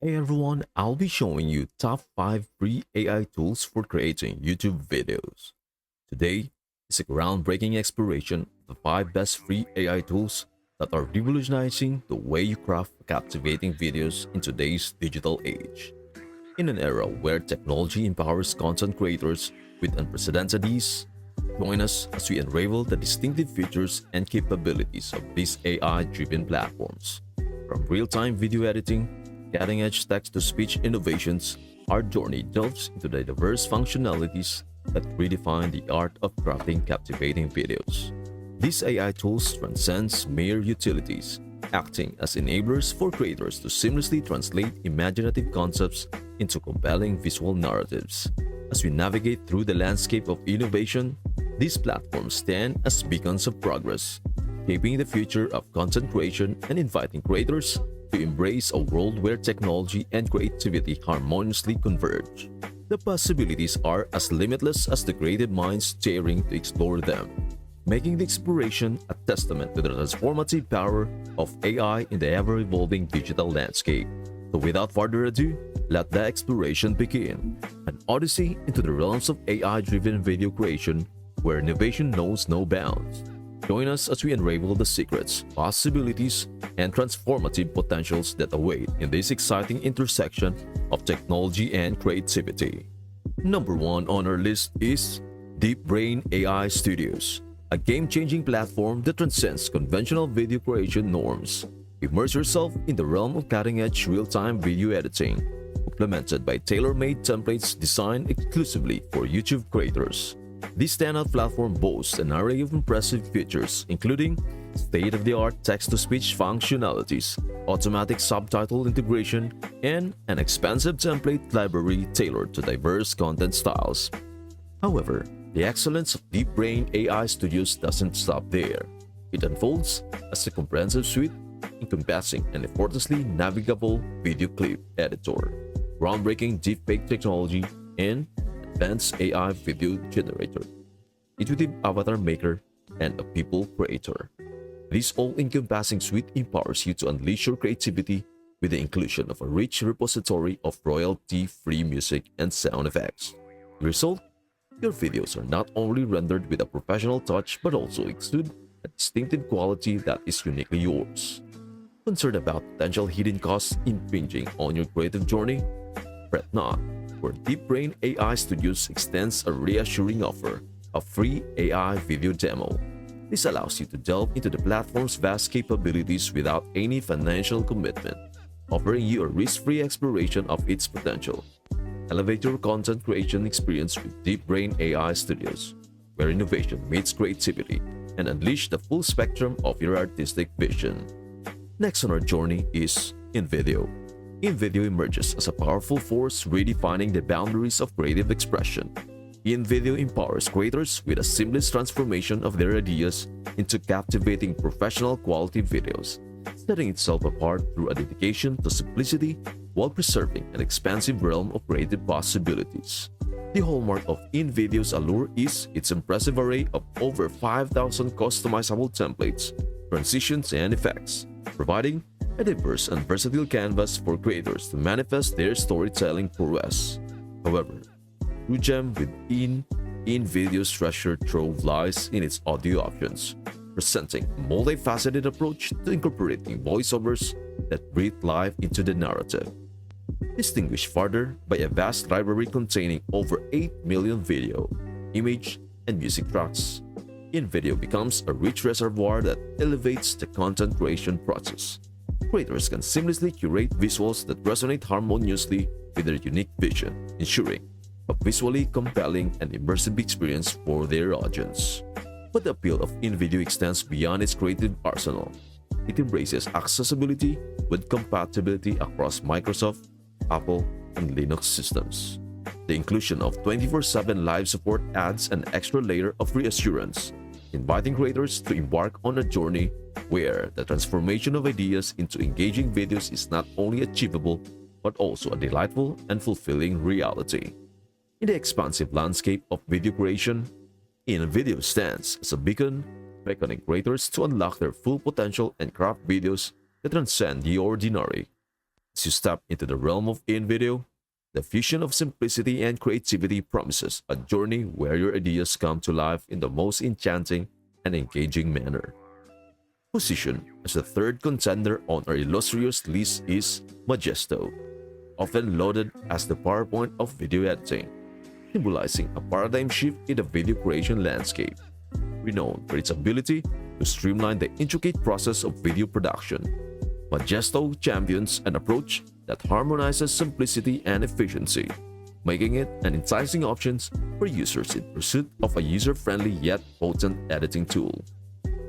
Hey everyone, I'll be showing you top 5 free AI tools for creating YouTube videos. Today is a groundbreaking exploration of the 5 best free AI tools that are revolutionizing the way you craft captivating videos in today's digital age. In an era where technology empowers content creators with unprecedented ease, join us as we unravel the distinctive features and capabilities of these AI-driven platforms. From real-time video editing, cutting-edge text-to-speech innovations, our journey delves into the diverse functionalities that redefine the art of crafting captivating videos. These AI tools transcend mere utilities, acting as enablers for creators to seamlessly translate imaginative concepts into compelling visual narratives. As we navigate through the landscape of innovation, these platforms stand as beacons of progress, shaping the future of content creation and inviting creators to embrace a world where technology and creativity harmoniously converge. The possibilities are as limitless as the creative minds daring to explore them, making the exploration a testament to the transformative power of AI in the ever-evolving digital landscape. So without further ado, let the exploration begin, an odyssey into the realms of AI-driven video creation where innovation knows no bounds. Join us as we unravel the secrets, possibilities, and transformative potentials that await in this exciting intersection of technology and creativity. Number 1 on our list is DeepBrain AI Studios, a game-changing platform that transcends conventional video creation norms. Immerse yourself in the realm of cutting-edge real-time video editing, complemented by tailor-made templates designed exclusively for YouTube creators. This standout platform boasts an array of impressive features, including state-of-the-art text-to-speech functionalities, automatic subtitle integration, and an expansive template library tailored to diverse content styles. However, the excellence of DeepBrain AI Studios doesn't stop there. It unfolds as a comprehensive suite encompassing an effortlessly navigable video clip editor, groundbreaking deepfake technology, and advanced AI video generator, intuitive avatar maker, and a people creator. This all-encompassing suite empowers you to unleash your creativity with the inclusion of a rich repository of royalty-free music and sound effects. The result? Your videos are not only rendered with a professional touch but also exude a distinctive quality that is uniquely yours. Concerned about potential hidden costs impinging on your creative journey? Fret not, where DeepBrain AI Studios extends a reassuring offer, a free AI video demo. This allows you to delve into the platform's vast capabilities without any financial commitment, offering you a risk-free exploration of its potential. Elevate your content creation experience with DeepBrain AI Studios, where innovation meets creativity, and unleash the full spectrum of your artistic vision. Next on our journey is InVideo. InVideo emerges as a powerful force redefining the boundaries of creative expression. InVideo empowers creators with a seamless transformation of their ideas into captivating professional quality videos, setting itself apart through a dedication to simplicity while preserving an expansive realm of creative possibilities. The hallmark of InVideo's allure is its impressive array of over 5,000 customizable templates, transitions, and effects, providing a diverse and versatile canvas for creators to manifest their storytelling prowess. However, true gem within InVideo's treasure trove lies in its audio options, presenting a multifaceted approach to incorporating voiceovers that breathe life into the narrative. Distinguished further by a vast library containing over 8 million video, image, and music tracks, InVideo becomes a rich reservoir that elevates the content creation process. Creators can seamlessly curate visuals that resonate harmoniously with their unique vision, ensuring a visually compelling and immersive experience for their audience. But the appeal of InVideo extends beyond its creative arsenal. It embraces accessibility with compatibility across Microsoft, Apple, and Linux systems. The inclusion of 24/7 live support adds an extra layer of reassurance, inviting creators to embark on a journey where the transformation of ideas into engaging videos is not only achievable but also a delightful and fulfilling reality. In the expansive landscape of video creation, InVideo stands as a beacon, beckoning creators to unlock their full potential and craft videos that transcend the ordinary. As you step into the realm of InVideo, the fusion of simplicity and creativity promises a journey where your ideas come to life in the most enchanting and engaging manner. Positioned as the third contender on our illustrious list is Majesto, often lauded as the PowerPoint of video editing, symbolizing a paradigm shift in the video creation landscape. Renowned for its ability to streamline the intricate process of video production, Majesto champions an approach that harmonizes simplicity and efficiency, making it an enticing option for users in pursuit of a user-friendly yet potent editing tool.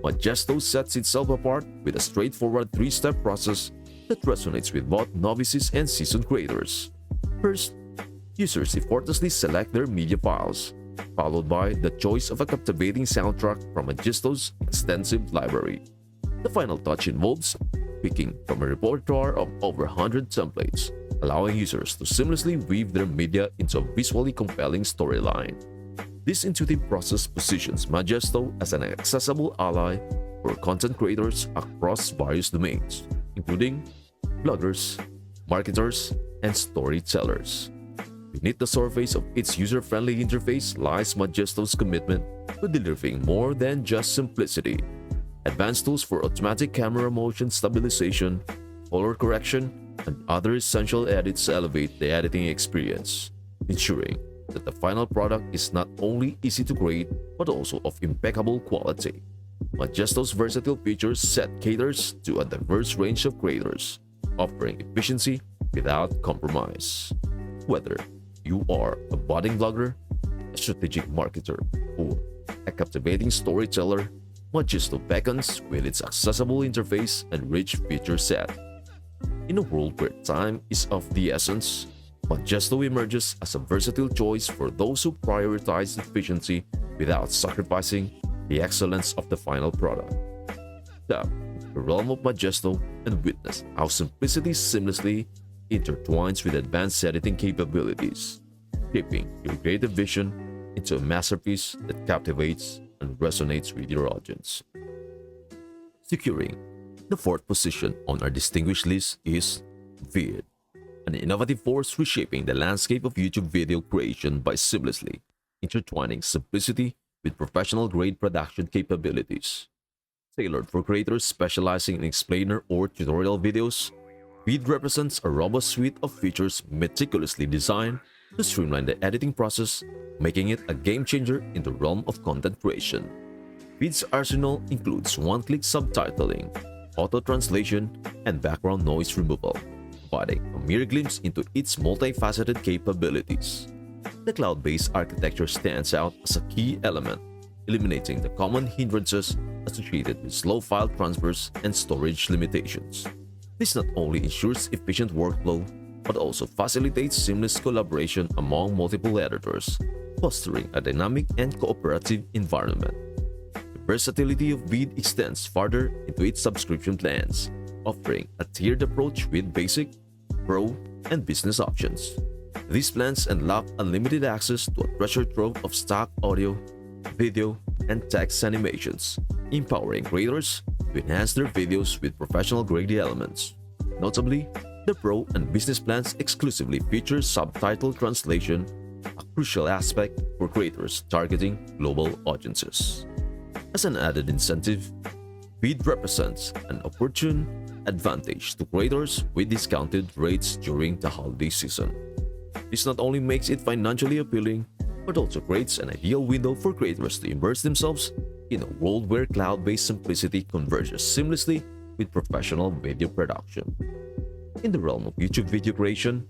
Majesto sets itself apart with a straightforward three-step process that resonates with both novices and seasoned creators. First, users effortlessly select their media files, followed by the choice of a captivating soundtrack from Majesto's extensive library. The final touch involves picking from a repertoire of over 100 templates, allowing users to seamlessly weave their media into a visually compelling storyline. This intuitive process positions Majesto as an accessible ally for content creators across various domains, including bloggers, marketers, and storytellers. Beneath the surface of its user-friendly interface lies Majesto's commitment to delivering more than just simplicity. Advanced tools for automatic camera motion stabilization, color correction, and other essential edits elevate the editing experience, ensuring that the final product is not only easy to create but also of impeccable quality. Majesto's versatile features set caters to a diverse range of creators, offering efficiency without compromise. Whether you are a budding blogger, a strategic marketer, or a captivating storyteller, Majesto beckons with its accessible interface and rich feature set. In a world where time is of the essence, Majesto emerges as a versatile choice for those who prioritize efficiency without sacrificing the excellence of the final product. Step into the realm of Majesto and witness how simplicity seamlessly intertwines with advanced editing capabilities, shaping your creative vision into a masterpiece that captivates and resonates with your audience. Securing the fourth position on our distinguished list is Veed, an innovative force reshaping the landscape of YouTube video creation by seamlessly intertwining simplicity with professional-grade production capabilities. Tailored for creators specializing in explainer or tutorial videos, Veed represents a robust suite of features meticulously designed to streamline the editing process, making it a game-changer in the realm of content creation. Veed's arsenal includes one-click subtitling, auto-translation, and background noise removal, providing a mere glimpse into its multifaceted capabilities. The cloud-based architecture stands out as a key element, eliminating the common hindrances associated with slow file transfers and storage limitations. This not only ensures efficient workflow, but also facilitates seamless collaboration among multiple editors, fostering a dynamic and cooperative environment. The versatility of Veed extends further into its subscription plans, offering a tiered approach with basic, pro, and business options. These plans unlock unlimited access to a treasure trove of stock audio, video, and text animations, empowering creators to enhance their videos with professional-grade elements. Notably, the Pro and Business plans exclusively feature subtitle translation, a crucial aspect for creators targeting global audiences. As an added incentive, Veed represents an opportune advantage to creators with discounted rates during the holiday season. This not only makes it financially appealing, but also creates an ideal window for creators to immerse themselves in a world where cloud-based simplicity converges seamlessly with professional video production. In the realm of YouTube video creation,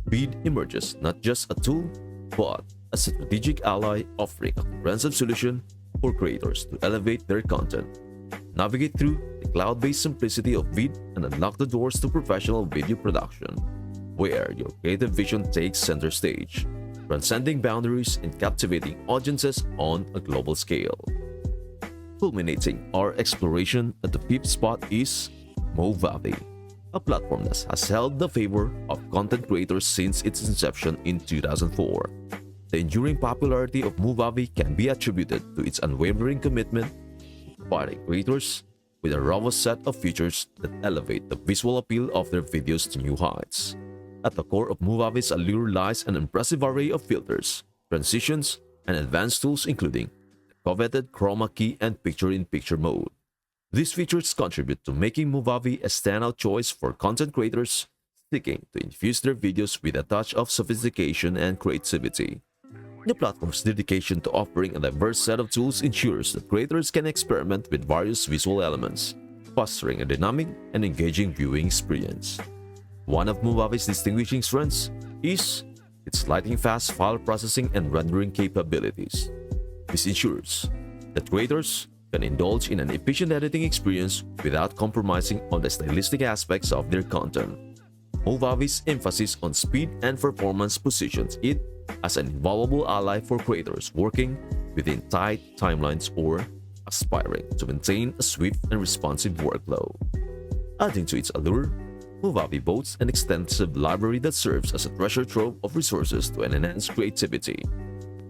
Veed emerges not just a tool, but a strategic ally offering a comprehensive solution for creators to elevate their content. Navigate through the cloud-based simplicity of Veed and unlock the doors to professional video production, where your creative vision takes center stage, transcending boundaries and captivating audiences on a global scale. Culminating our exploration at the fifth spot is Movavi, a platform that has held the favor of content creators since its inception in 2004. The enduring popularity of Movavi can be attributed to its unwavering commitment to providing creators with a robust set of features that elevate the visual appeal of their videos to new heights. At the core of Movavi's allure lies an impressive array of filters, transitions, and advanced tools including the coveted chroma key and picture-in-picture mode. These features contribute to making Movavi a standout choice for content creators seeking to infuse their videos with a touch of sophistication and creativity. The platform's dedication to offering a diverse set of tools ensures that creators can experiment with various visual elements, fostering a dynamic and engaging viewing experience. One of Movavi's distinguishing strengths is its lightning-fast file processing and rendering capabilities. This ensures that creators can indulge in an efficient editing experience without compromising on the stylistic aspects of their content. Movavi's emphasis on speed and performance positions it as an invaluable ally for creators working within tight timelines or aspiring to maintain a swift and responsive workflow. Adding to its allure, Movavi boasts an extensive library that serves as a treasure trove of resources to enhance creativity.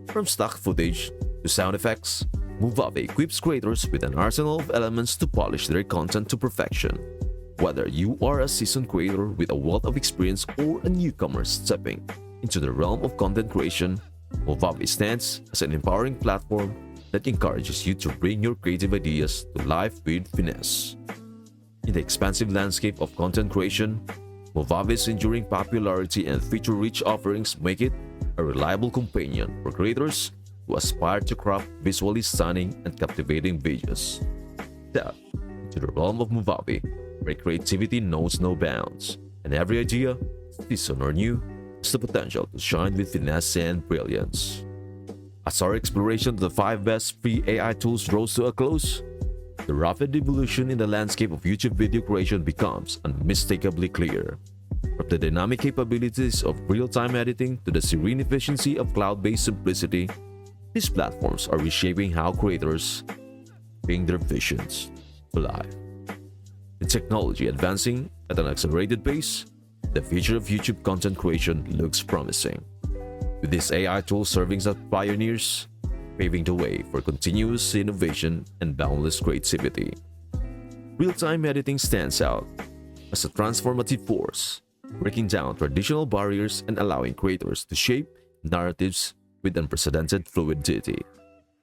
From stock footage to sound effects, Movavi equips creators with an arsenal of elements to polish their content to perfection. Whether you are a seasoned creator with a wealth of experience or a newcomer stepping into the realm of content creation, Movavi stands as an empowering platform that encourages you to bring your creative ideas to life with finesse. In the expansive landscape of content creation, Movavi's enduring popularity and feature-rich offerings make it a reliable companion for creators who aspire to craft visually stunning and captivating videos. Step into the realm of Movavi, where creativity knows no bounds, and every idea, seasoned or new, has the potential to shine with finesse and brilliance. As our exploration of the 5 best free AI tools draws to a close, the rapid evolution in the landscape of YouTube video creation becomes unmistakably clear. From the dynamic capabilities of real-time editing to the serene efficiency of cloud-based simplicity, these platforms are reshaping how creators bring their visions to life. With technology advancing at an accelerated pace, the future of YouTube content creation looks promising. With these AI tools serving as pioneers, paving the way for continuous innovation and boundless creativity. Real-time editing stands out as a transformative force, breaking down traditional barriers and allowing creators to shape narratives with unprecedented fluidity.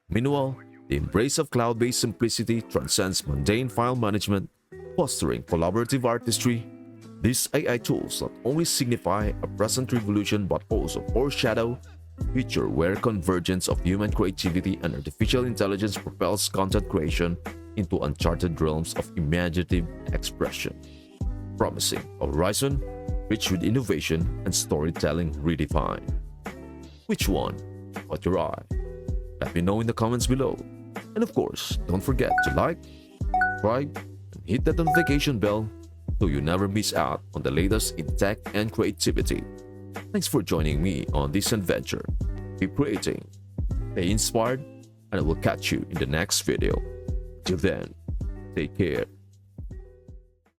Meanwhile, the embrace of cloud-based simplicity transcends mundane file management, fostering collaborative artistry. These AI tools not only signify a present revolution but also foreshadow a future where convergence of human creativity and artificial intelligence propels content creation into uncharted realms of imaginative expression, promising a horizon rich with innovation and storytelling redefined. Which one caught your eye? Let me know in the comments below. And of course, don't forget to like, subscribe, and hit that notification bell so you never miss out on the latest in tech and creativity. Thanks for joining me on this adventure. Keep creating, stay inspired, and I will catch you in the next video. Till then, take care.